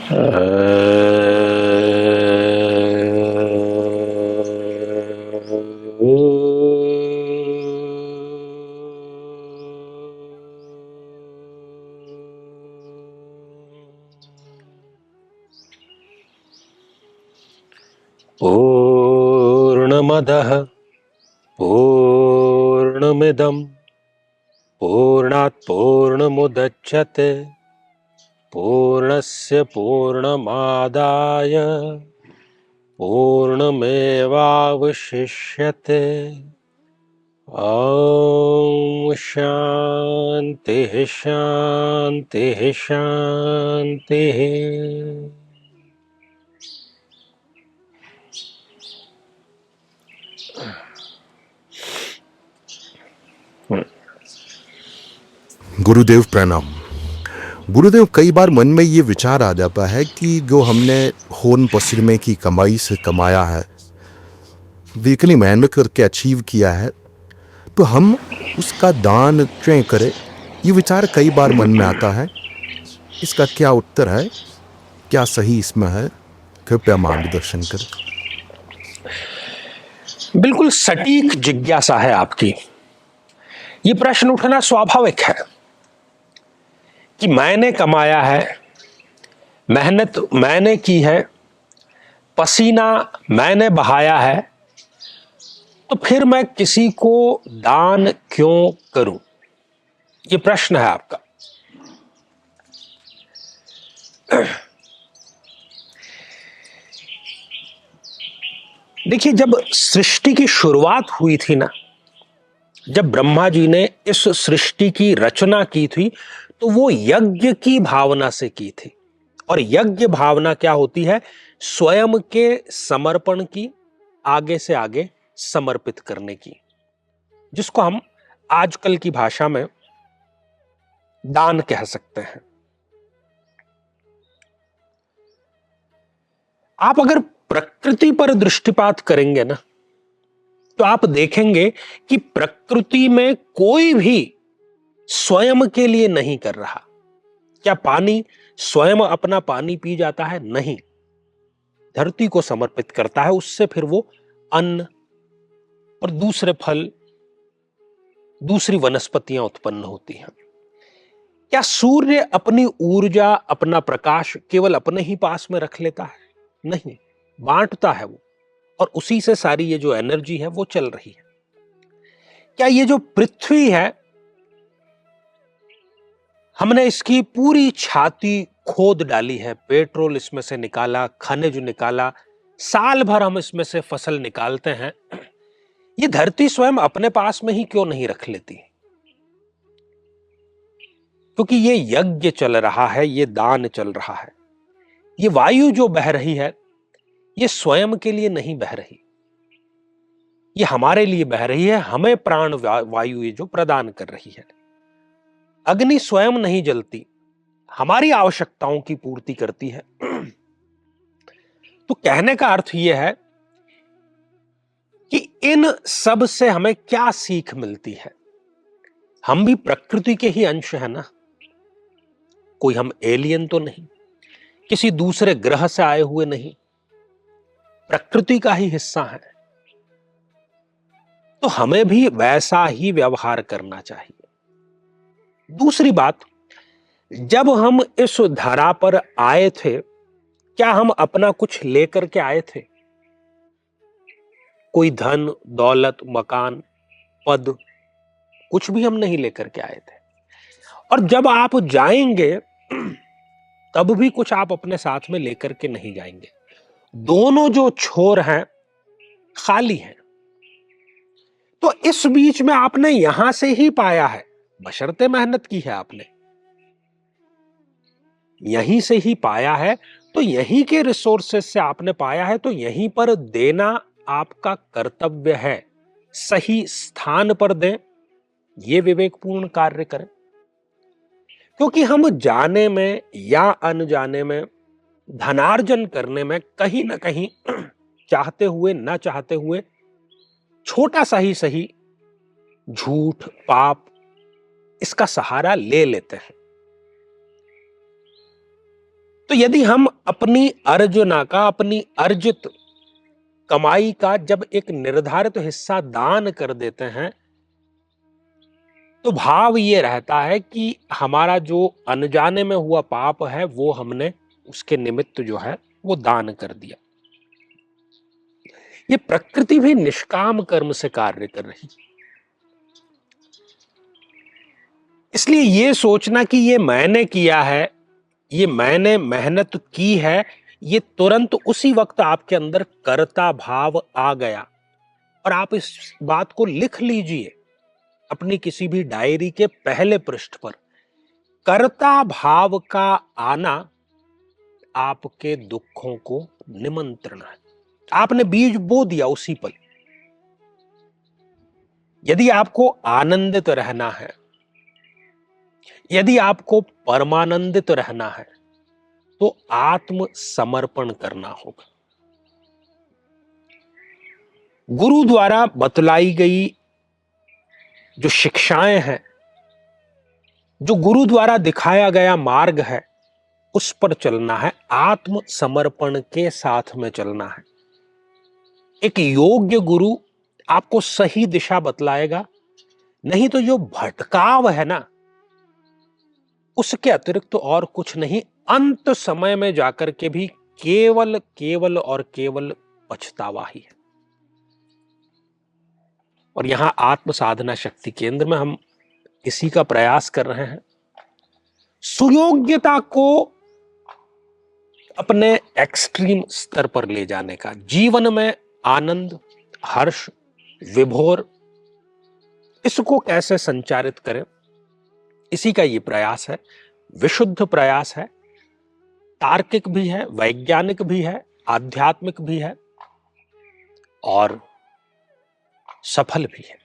पूर्णमदः पूर्णमिदं पूर्णात् पूर्णमुदच्यते पूर्णस्य पूर्णमादाय पूर्णमेवावशिष्यते। ॐ शान्तिः शान्तिः शान्तिः। गुरुदेव प्रणाम। गुरुदेव, कई बार मन में ये विचार आ जाता है कि जो हमने होन पसीने की कमाई से कमाया है, इतनी मेहनत करके अचीव किया है, तो हम उसका दान क्यों करें? ये विचार कई बार मन में आता है। इसका क्या उत्तर है? क्या सही इसमें है? कृपया मार्गदर्शन करें। बिल्कुल सटीक जिज्ञासा है आपकी। ये प्रश्न उठना स्वाभाविक है कि मैंने कमाया है, मेहनत मैंने की है, पसीना मैंने बहाया है, तो फिर मैं किसी को दान क्यों करूं? ये प्रश्न है आपका। देखिए, जब सृष्टि की शुरुआत हुई थी ना, जब ब्रह्मा जी ने इस सृष्टि की रचना की थी, तो वो यज्ञ की भावना से की थी। और यज्ञ भावना क्या होती है? स्वयं के समर्पण की, आगे से आगे समर्पित करने की, जिसको हम आजकल की भाषा में दान कह सकते हैं। आप अगर प्रकृति पर दृष्टिपात करेंगे ना, तो आप देखेंगे कि प्रकृति में कोई भी स्वयं के लिए नहीं कर रहा। क्या पानी स्वयं अपना पानी पी जाता है? नहीं, धरती को समर्पित करता है, उससे फिर वो अन्न और दूसरे फल, दूसरी वनस्पतियां उत्पन्न होती हैं। क्या सूर्य अपनी ऊर्जा, अपना प्रकाश केवल अपने ही पास में रख लेता है? नहीं, बांटता है वो, और उसी से सारी ये जो एनर्जी है वो चल रही है। क्या ये जो पृथ्वी है, हमने इसकी पूरी छाती खोद डाली है, पेट्रोल इसमें से निकाला, खनिज निकाला, साल भर हम इसमें से फसल निकालते हैं, ये धरती स्वयं अपने पास में ही क्यों नहीं रख लेती? क्योंकि ये यज्ञ चल रहा है, ये दान चल रहा है। ये वायु जो बह रही है, ये स्वयं के लिए नहीं बह रही, ये हमारे लिए बह रही है, हमें प्राण वायु ये जो प्रदान कर रही है। अग्नि स्वयं नहीं जलती, हमारी आवश्यकताओं की पूर्ति करती है। तो कहने का अर्थ यह है कि इन सब से हमें क्या सीख मिलती है? हम भी प्रकृति के ही अंश है ना, कोई हम एलियन तो नहीं, किसी दूसरे ग्रह से आए हुए नहीं, प्रकृति का ही हिस्सा है। तो हमें भी वैसा ही व्यवहार करना चाहिए। दूसरी बात, जब हम इस धरा पर आए थे, क्या हम अपना कुछ लेकर के आए थे? कोई धन दौलत, मकान, पद, कुछ भी हम नहीं लेकर के आए थे। और जब आप जाएंगे तब भी कुछ आप अपने साथ में लेकर के नहीं जाएंगे। दोनों जो छोर हैं खाली हैं। तो इस बीच में आपने यहां से ही पाया है, बशर्ते मेहनत की है आपने, यहीं से ही पाया है, तो यहीं के रिसोर्सेस से आपने पाया है, तो यहीं पर देना आपका कर्तव्य है। सही स्थान पर दें, यह विवेकपूर्ण कार्य करें। क्योंकि हम जाने में या अनजाने में, धनार्जन करने में कहीं ना कहीं चाहते हुए ना चाहते हुए छोटा सा ही सही झूठ, पाप, इसका सहारा ले लेते हैं। तो यदि हम अपनी अर्जना का, अपनी अर्जित कमाई का जब एक निर्धारित हिस्सा दान कर देते हैं, तो भाव ये रहता है कि हमारा जो अनजाने में हुआ पाप है वो हमने उसके निमित्त जो है वो दान कर दिया। ये प्रकृति भी निष्काम कर्म से कार्य कर रही, इसलिए ये सोचना कि ये मैंने किया है, ये मैंने मेहनत की है, ये तुरंत उसी वक्त आपके अंदर कर्ता भाव आ गया। और आप इस बात को लिख लीजिए अपनी किसी भी डायरी के पहले पृष्ठ पर, कर्ता भाव का आना आपके दुखों को निमंत्रण है। आपने बीज बो दिया उसी पल। यदि आपको आनंदित रहना है, यदि आपको परमानंदित रहना है, तो आत्म समर्पण करना होगा। गुरु द्वारा बतलाई गई जो शिक्षाएं हैं, जो गुरु द्वारा दिखाया गया मार्ग है, उस पर चलना है, आत्म समर्पण के साथ में चलना है। एक योग्य गुरु आपको सही दिशा बतलाएगा, नहीं तो जो भटकाव है ना, उसके अतिरिक्त तो और कुछ नहीं, अंत समय में जाकर के भी केवल केवल और केवल पछतावा ही है। और यहां आत्म साधना शक्ति केंद्र में हम इसी का प्रयास कर रहे हैं, सुयोग्यता को अपने एक्सट्रीम स्तर पर ले जाने का, जीवन में आनंद, हर्ष, विभोर, इसको कैसे संचारित करें, इसी का ये प्रयास है। विशुद्ध प्रयास है, तार्किक भी है, वैज्ञानिक भी है, आध्यात्मिक भी है और सफल भी है।